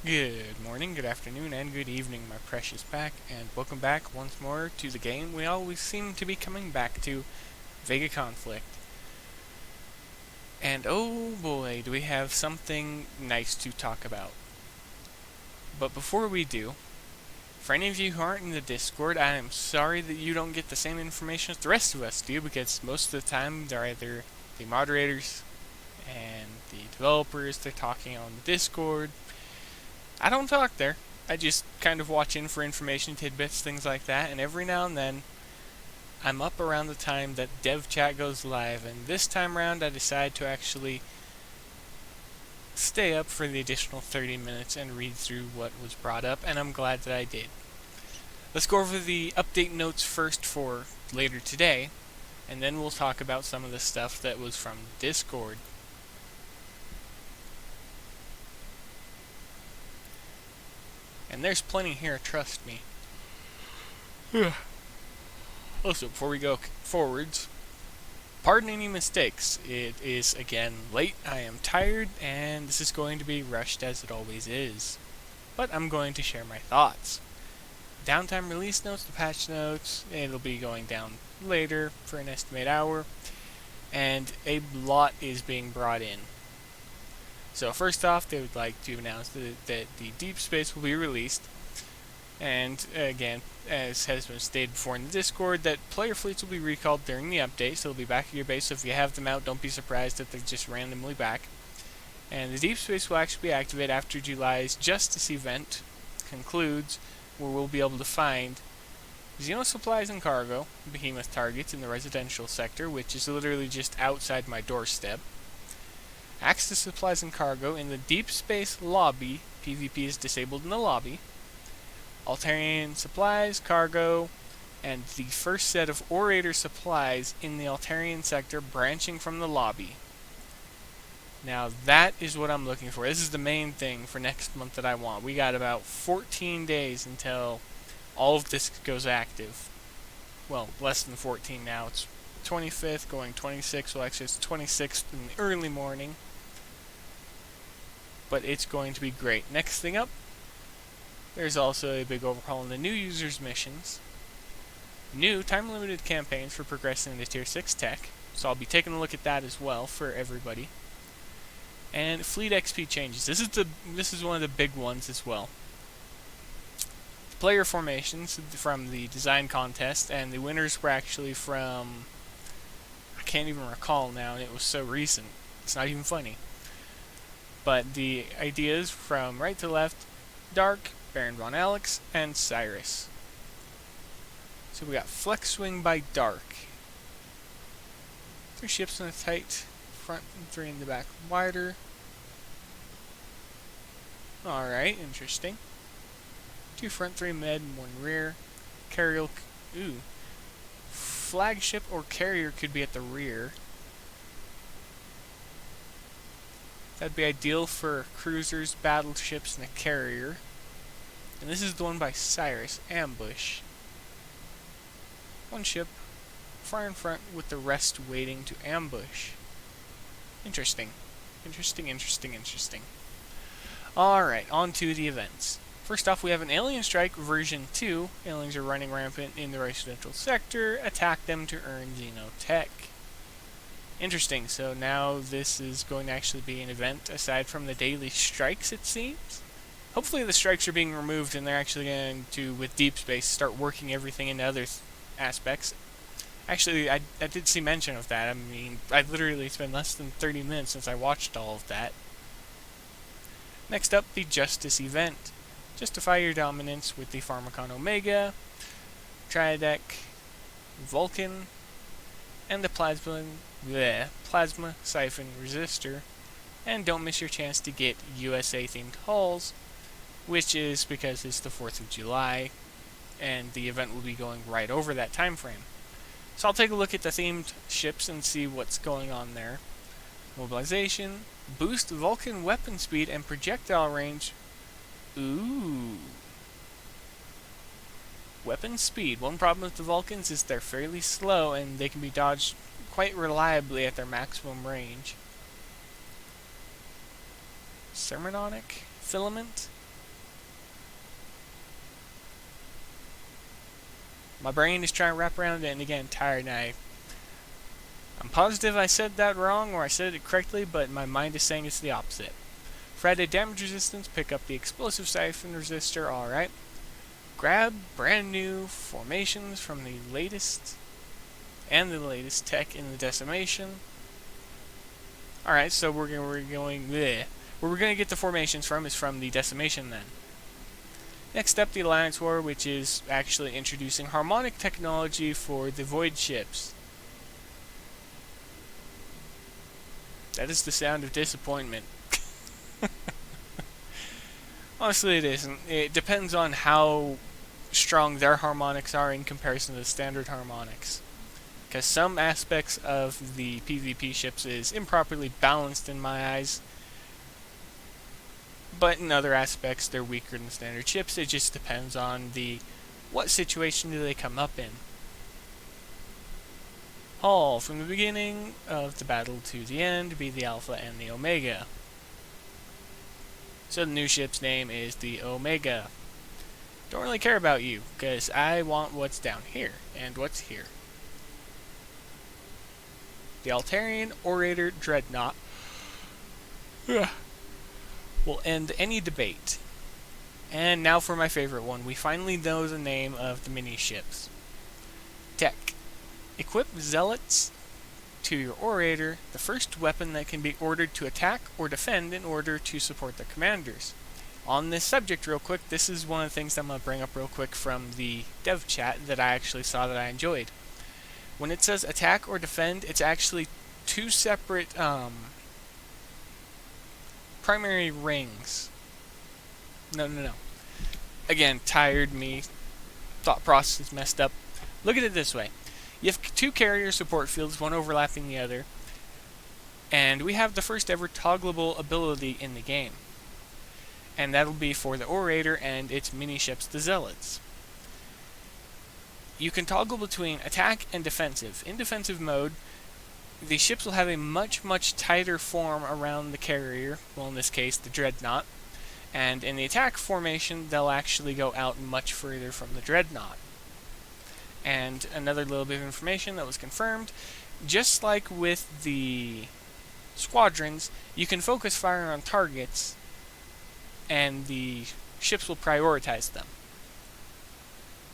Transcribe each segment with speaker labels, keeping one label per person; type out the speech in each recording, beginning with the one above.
Speaker 1: Good morning, good afternoon, and good evening, my precious pack, and welcome back once more to the game we always seem to be coming back to, VEGA Conflict. And oh boy, do we have something nice to talk about. But before we do, for any of you who aren't in the Discord, I am sorry that you don't get the same information as the rest of us do, because most of the time they're either the moderators and the developers, they're talking on the Discord. I don't talk there. I just kind of watch in for information, tidbits, things like that, and every now and then I'm up around the time that dev chat goes live, and this time around I decide to actually stay up for the additional 30 minutes and read through what was brought up, and I'm glad that I did. Let's go over the update notes first for later today, and then we'll talk about some of the stuff that was from Discord. And there's plenty here, trust me. Also, before we go forwards, pardon any mistakes. It is, again, late, I am tired, and this is going to be rushed as it always is. But I'm going to share my thoughts. Downtime release notes, the patch notes, it'll be going down later for an estimated hour, and a lot is being brought in. So first off, they would like to announce that the Deep Space will be released, and again, as has been stated before in the Discord, that player fleets will be recalled during the update, so they'll be back at your base, so if you have them out, don't be surprised that they're just randomly back. And the Deep Space will actually be activated after July's Justice event concludes, where we'll be able to find Zealots supplies and cargo, behemoth targets in the residential sector, which is literally just outside my doorstep. Access supplies and cargo in the Deep Space lobby. PvP is disabled in the lobby. Altarian supplies, cargo, and the first set of Orator supplies in the Altarian sector branching from the lobby. Now that is what I'm looking for. This is the main thing for next month that I want. We got about 14 days until all of this goes active. Well, less than 14 now. It's 25th, going 26th. Well, actually it's 26th in the early morning. But it's going to be great. Next thing up, there's also a big overhaul in the new users missions. New time-limited campaigns for progressing into Tier 6 tech. So I'll be taking a look at that as well for everybody. And fleet XP changes. This is one of the big ones as well. The player formations from the design contest, and the winners were actually from, I can't even recall now, and it was so recent. It's not even funny. But the ideas from right to left, Dark, Baron Von Alex, and Cyrus. So we got Flex Swing by Dark. 3 ships in a tight front and 3 in the back wider. Alright, interesting. 2 front, 3 mid, and 1 rear. Carrier, flagship or carrier could be at the rear. That'd be ideal for cruisers, battleships, and a carrier. And this is the one by Cyrus, Ambush. 1 ship, far in front with the rest waiting to ambush. Interesting. Interesting. Alright, on to the events. First off, we have an Alien Strike version 2. Aliens are running rampant in the residential sector. Attack them to earn Xenotech. Interesting, so now this is going to actually be an event aside from the daily strikes, it seems. Hopefully the strikes are being removed and they're actually going to, with Deep Space, start working everything into other aspects. Actually, I did see mention of that. I mean, I literally spent less than 30 minutes since I watched all of that. Next up, the Justice event. Justify your dominance with the Pharmacon Omega, Triadec, Vulcan, and the Plasma Siphon Resistor. And don't miss your chance to get USA-themed hulls, which is because it's the 4th of July, and the event will be going right over that time frame. So I'll take a look at the themed ships and see what's going on there. Mobilization, boost Vulcan weapon speed and projectile range. Ooh. Weapon speed. One problem with the Vulcans is they're fairly slow and they can be dodged quite reliably at their maximum range. Sermononic filament. My brain is trying to wrap around it, and again, tired, and I'm positive I said that wrong, or I said it correctly, but my mind is saying it's the opposite. For added damage resistance, pick up the explosive siphon resistor, alright. Grab brand new formations from the latest tech in the decimation. Alright, so where we're going to get the formations from is from the decimation then. Next up, the Alliance War, which is actually introducing harmonic technology for the Void ships. That is the sound of disappointment. Honestly, it isn't. It depends on how strong their harmonics are in comparison to the standard harmonics. Because some aspects of the PvP ships is improperly balanced in my eyes, but in other aspects they're weaker than standard ships. It just depends on what situation do they come up in. All from the beginning of the battle to the end be the Alpha and the Omega. So the new ship's name is the Omega. Don't really care about you, because I want what's down here, and what's here. The Altarian Orator dreadnought will end any debate. And now for my favorite one. We finally know the name of the mini-ships. Tech. Equip Zealots to your Orator, the first weapon that can be ordered to attack or defend in order to support their commanders. On this subject real quick, this is one of the things that I'm going to bring up real quick from the dev chat that I actually saw that I enjoyed. When it says attack or defend, it's actually two separate primary rings. No. Again, tired me. Thought process is messed up. Look at it this way. You have two carrier support fields, one overlapping the other. And we have the first ever toggleable ability in the game. And that'll be for the Orator and its mini-ships, the Zealots. You can toggle between attack and defensive. In defensive mode, the ships will have a much tighter form around the carrier, well in this case the dreadnought, and in the attack formation they'll actually go out much further from the dreadnought. And another little bit of information that was confirmed, just like with the squadrons, you can focus fire on targets and the ships will prioritize them.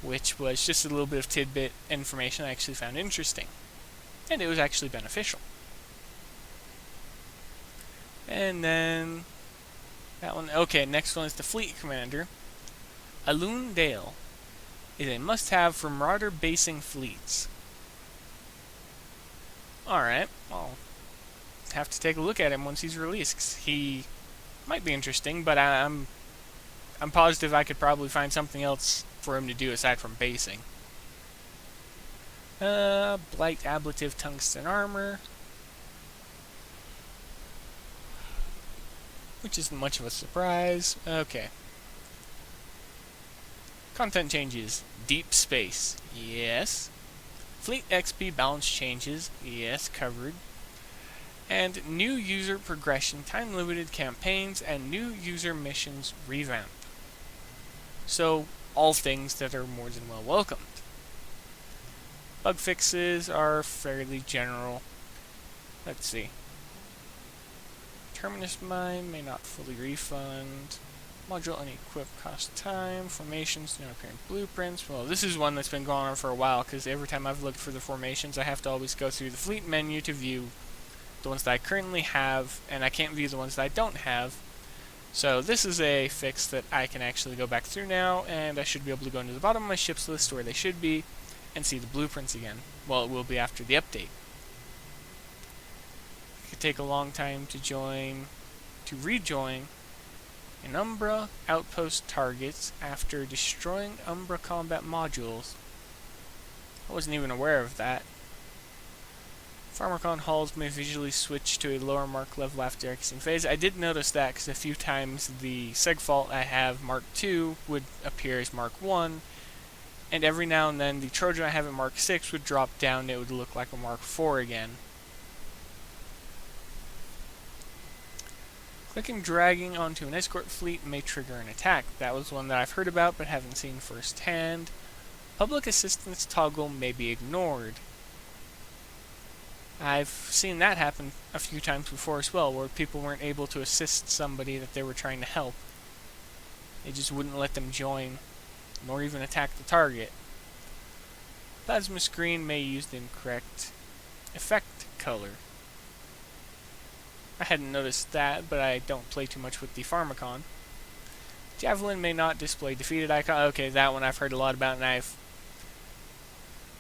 Speaker 1: Which was just a little bit of tidbit information I actually found interesting. And it was actually beneficial. And then that one. Okay, next one is the Fleet Commander. Alun Dale is a must-have for Marauder basing fleets. Alright, I'll have to take a look at him once he's released. 'Cause he might be interesting, but I'm positive I could probably find something else for him to do aside from basing. Blight Ablative Tungsten Armor, which isn't much of a surprise. Okay. Content changes. Deep Space. Yes. Fleet XP balance changes. Yes, covered. And new user progression, time-limited campaigns, and new user missions revamp. So, all things that are more than well welcomed. Bug fixes are fairly general. Let's see. Terminus mine may not fully refund. Module unequip cost time. Formations do not appear in blueprints. Well, this is one that's been going on for a while, because every time I've looked for the formations, I have to always go through the fleet menu to view the ones that I currently have, and I can't view the ones that I don't have. So this is a fix that I can actually go back through now, and I should be able to go into the bottom of my ships list where they should be, and see the blueprints again. Well, it will be after the update. It could take a long time to rejoin an Umbra outpost targets after destroying Umbra combat modules. I wasn't even aware of that. Pharmacon hulls may visually switch to a lower mark level after exiting phase. I did notice that because a few times the Segfault I have Mark II would appear as Mark I, and every now and then the Trojan I have at Mark VI would drop down and it would look like a Mark IV again. Clicking dragging onto an escort fleet may trigger an attack. That was one that I've heard about but haven't seen firsthand. Public assistance toggle may be ignored. I've seen that happen a few times before as well, where people weren't able to assist somebody that they were trying to help. They just wouldn't let them join, nor even attack the target. Plasma screen may use the incorrect effect color. I hadn't noticed that, but I don't play too much with the Pharmacon. Javelin may not display defeated icon. Okay, that one I've heard a lot about, and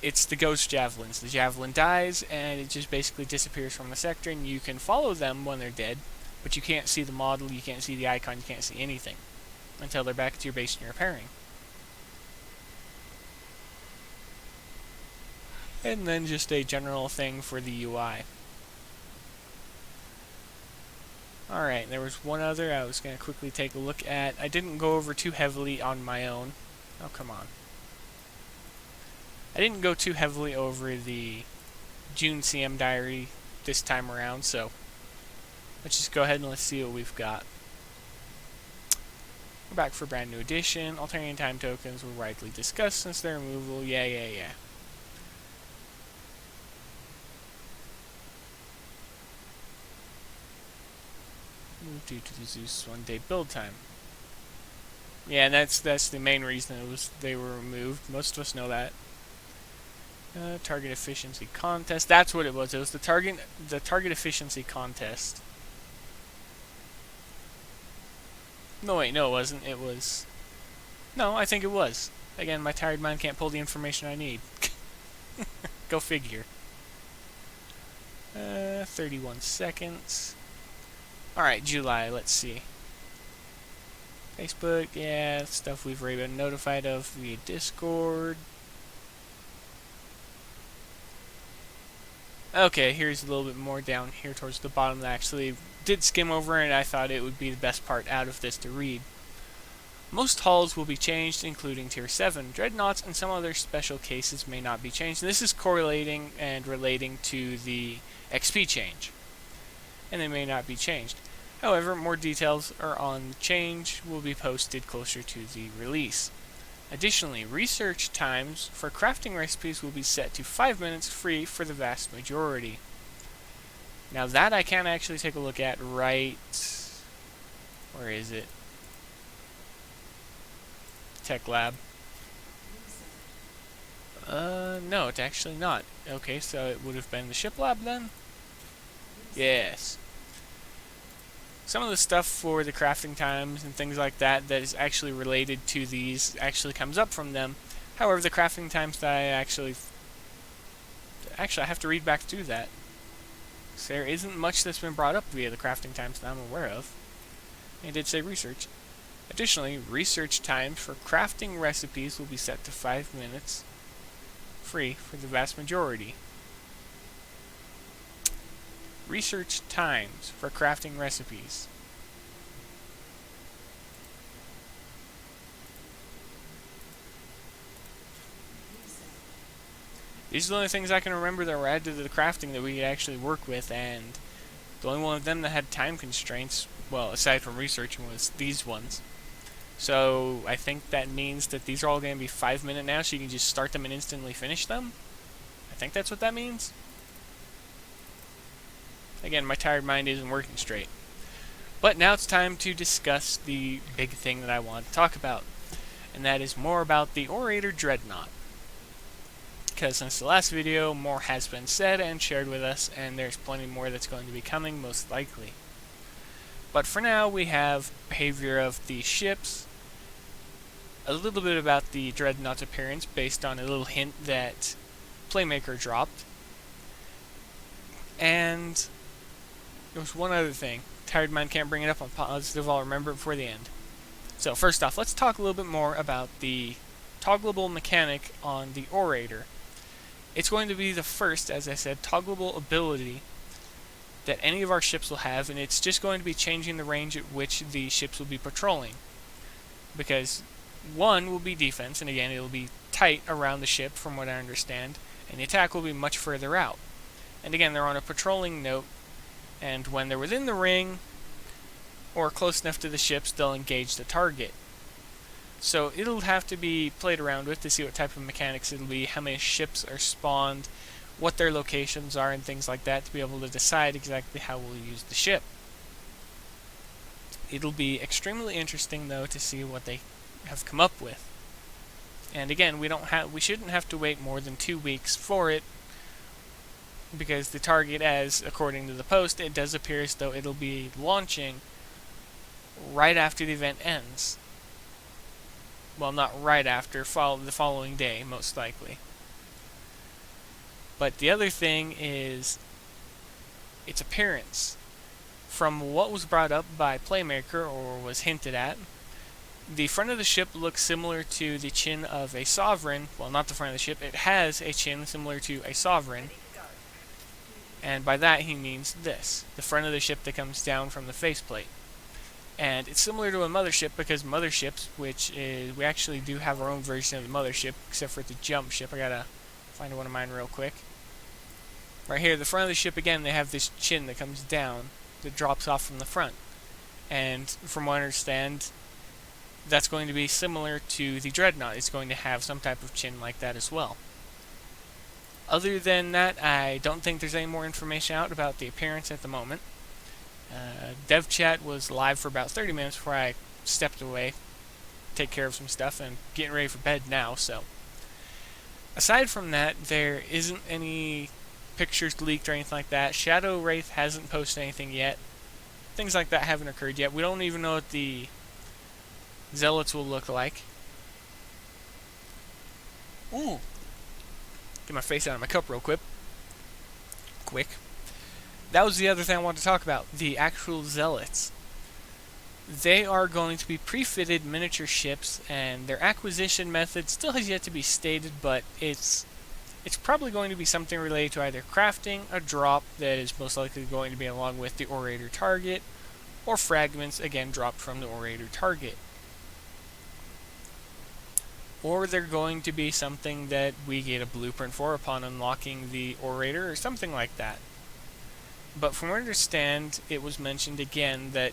Speaker 1: it's the ghost javelins. The javelin dies, and it just basically disappears from the sector, and you can follow them when they're dead, but you can't see the model, you can't see the icon, you can't see anything until they're back at your base and you're repairing. And then just a general thing for the UI. Alright, there was one other I was going to quickly take a look at. I didn't go over too heavily on my own. Oh, come on. I didn't go too heavily over the June CM diary this time around, so let's just go ahead and let's see what we've got. We're back for a brand new edition. Alternating time tokens were widely discussed since their removal. Yeah. Due to the Zeus 1-day build time. Yeah, and that's the main reason they were removed. Most of us know that. Target efficiency contest. That's what it was. It was the target efficiency contest. No, wait, no, it wasn't. It was. No, I think it was. Again, my tired mind can't pull the information I need. Go figure. 31 seconds. Alright, July, let's see. Facebook, yeah, stuff we've already been notified of via Discord. Okay, here's a little bit more down here towards the bottom that I actually did skim over, and I thought it would be the best part out of this to read. Most hulls will be changed, including Tier 7. Dreadnoughts and some other special cases may not be changed. And this is correlating and relating to the XP change. And they may not be changed. However, more details are on the change will be posted closer to the release. Additionally, research times for crafting recipes will be set to 5 minutes free for the vast majority. Now that I can actually take a look at right... Where is it? Tech Lab. No, it's actually not. Okay, so it would have been the ship lab then? Yes. Some of the stuff for the crafting times and things like that that is actually related to these actually comes up from them. However, the crafting times that I actually I have to read back through that. So there isn't much that's been brought up via the crafting times that I'm aware of. It did say research. Additionally, research times for crafting recipes will be set to 5 minutes free for the vast majority. Research times for crafting recipes. These are the only things I can remember that were added to the crafting that we could actually work with, and the only one of them that had time constraints, well, aside from researching, was these ones. So I think that means that these are all going to be 5 minute now, so you can just start them and instantly finish them. I think that's what that means. Again, my tired mind isn't working straight. But now it's time to discuss the big thing that I want to talk about. And that is more about the Orator dreadnought. Because since the last video, more has been said and shared with us, and there's plenty more that's going to be coming, most likely. But for now, we have behavior of the ships, a little bit about the dreadnought's appearance based on a little hint that Playmaker dropped, and there was one other thing. Tired mind can't bring it up on positive, I'll remember it before the end. So first off, let's talk a little bit more about the toggleable mechanic on the Orator. It's going to be the first, as I said, toggleable ability that any of our ships will have, and it's just going to be changing the range at which the ships will be patrolling. Because one will be defense, and again, it'll be tight around the ship from what I understand, and the attack will be much further out. And again, they're on a patrolling note, and when they're within the ring or close enough to the ships, they'll engage the target. So it'll have to be played around with to see what type of mechanics it'll be, how many ships are spawned, what their locations are, and things like that to be able to decide exactly how we'll use the ship. It'll be extremely interesting, though, to see what they have come up with. And again, we shouldn't have to wait more than 2 weeks for it, because the target, as according to the post, it does appear as though it'll be launching right after the event ends. Well, not right after, the following day, most likely. But the other thing is its appearance. From what was brought up by Playmaker, or was hinted at, the front of the ship looks similar to the chin of a sovereign. Well, not the front of the ship, it has a chin similar to a sovereign. And by that he means this, the front of the ship that comes down from the faceplate. And it's similar to a mothership, because motherships, which is, we actually do have our own version of the mothership, except for the jump ship. I gotta find one of mine real quick. Right here, the front of the ship, again, they have this chin that comes down, that drops off from the front. And from what I understand, that's going to be similar to the dreadnought. It's going to have some type of chin like that as well. Other than that, I don't think there's any more information out about the appearance at the moment. Dev chat was live for about 30 minutes before I stepped away, take care of some stuff, and getting ready for bed now. So, aside from that, there isn't any pictures leaked or anything like that. Shadow Wraith hasn't posted anything yet. Things like that haven't occurred yet. We don't even know what the Zealots will look like. Ooh! Get my face out of my cup real quick. That was the other thing I wanted to talk about. The actual Zealots. They are going to be pre-fitted miniature ships, and their acquisition method still has yet to be stated, but it's probably going to be something related to either crafting a drop that is most likely going to be along with the Orator target, or fragments, again, dropped from the Orator target. Or they're going to be something that we get a blueprint for upon unlocking the Orator, or something like that. But from what I understand, it was mentioned again that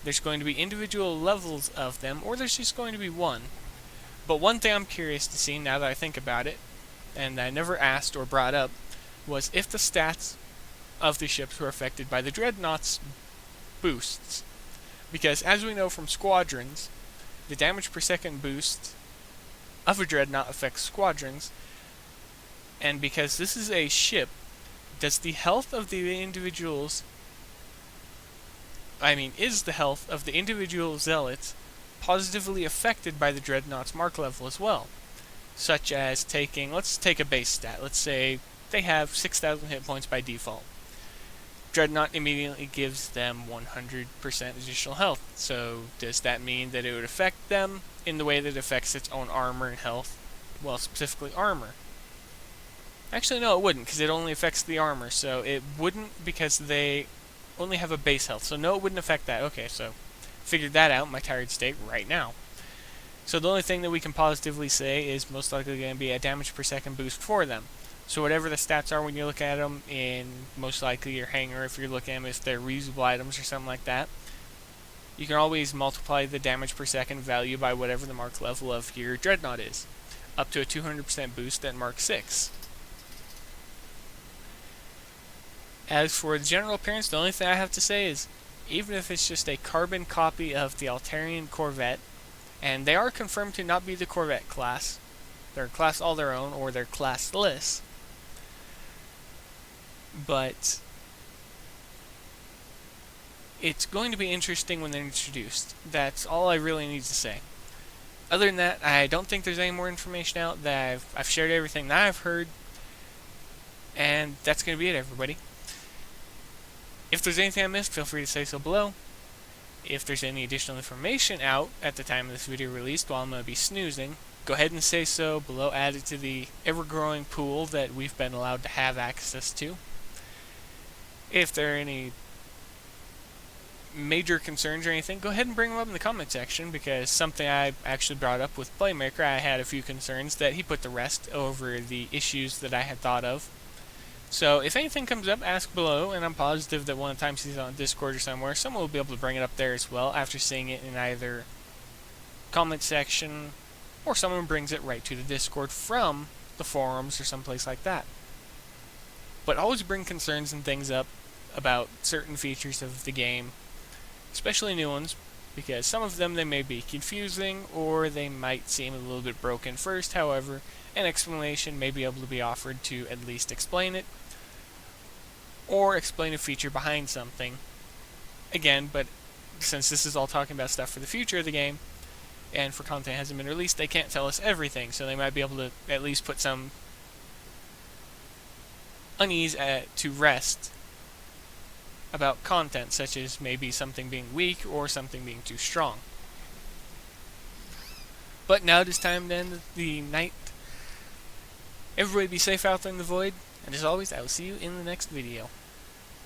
Speaker 1: there's going to be individual levels of them, or there's just going to be one. But one thing I'm curious to see, now that I think about it, and I never asked or brought up, was if the stats of the ships were affected by the dreadnought's boosts. Because as we know from squadrons, the damage per second boost of a dreadnought affects squadrons, and because this is a ship, does the health of the individuals, is the health of the individual zealots positively affected by the dreadnought's mark level as well? Such as let's take a base stat. Let's say they have 6,000 hit points by default. Dreadnought immediately gives them 100% additional health. So does that mean that it would affect them in the way that it affects its own armor and health? Well, specifically armor. Actually, no, it wouldn't, because it only affects the armor. So it wouldn't, because they only have a base health. So no, it wouldn't affect that. Okay, so figured that out in my tired state right now. So the only thing that we can positively say is most likely going to be a damage per second boost for them. So whatever the stats are when you look at them in most likely your hangar, if you're looking at them if they're reusable items or something like that, you can always multiply the damage per second value by whatever the mark level of your dreadnought is, up to a 200% boost at Mark 6. As for the general appearance, the only thing I have to say is, even if it's just a carbon copy of the Altarian Corvette, and they are confirmed to not be the Corvette class, they're a class all their own, or they're classless, but it's going to be interesting when they're introduced. That's all I really need to say. Other than that, I don't think there's any more information out. That I've shared everything that I've heard, and that's going to be it, everybody. If there's anything I missed, feel free to say so below. If there's any additional information out at the time of this video released while I'm going to be snoozing, go ahead and say so below. Add it to the ever-growing pool that we've been allowed to have access to. If there are any major concerns or anything, go ahead and bring them up in the comment section, because something I actually brought up with Playmaker, I had a few concerns that he put to rest over the issues that I had thought of. So if anything comes up, ask below, and I'm positive that one of the times he's on Discord or somewhere, someone will be able to bring it up there as well after seeing it in either comment section, or someone brings it right to the Discord from the forums or someplace like that. But always bring concerns and things up about certain features of the game, especially new ones, because some of them they may be confusing or they might seem a little bit broken first. However, an explanation may be able to be offered to at least explain it, or explain a feature behind something. Again, but since this is all talking about stuff for the future of the game, and for content that hasn't been released, they can't tell us everything, so they might be able to at least put some unease to rest about content, such as maybe something being weak or something being too strong. But now it is time to end the night. Everybody be safe out there in the void, and as always, I will see you in the next video.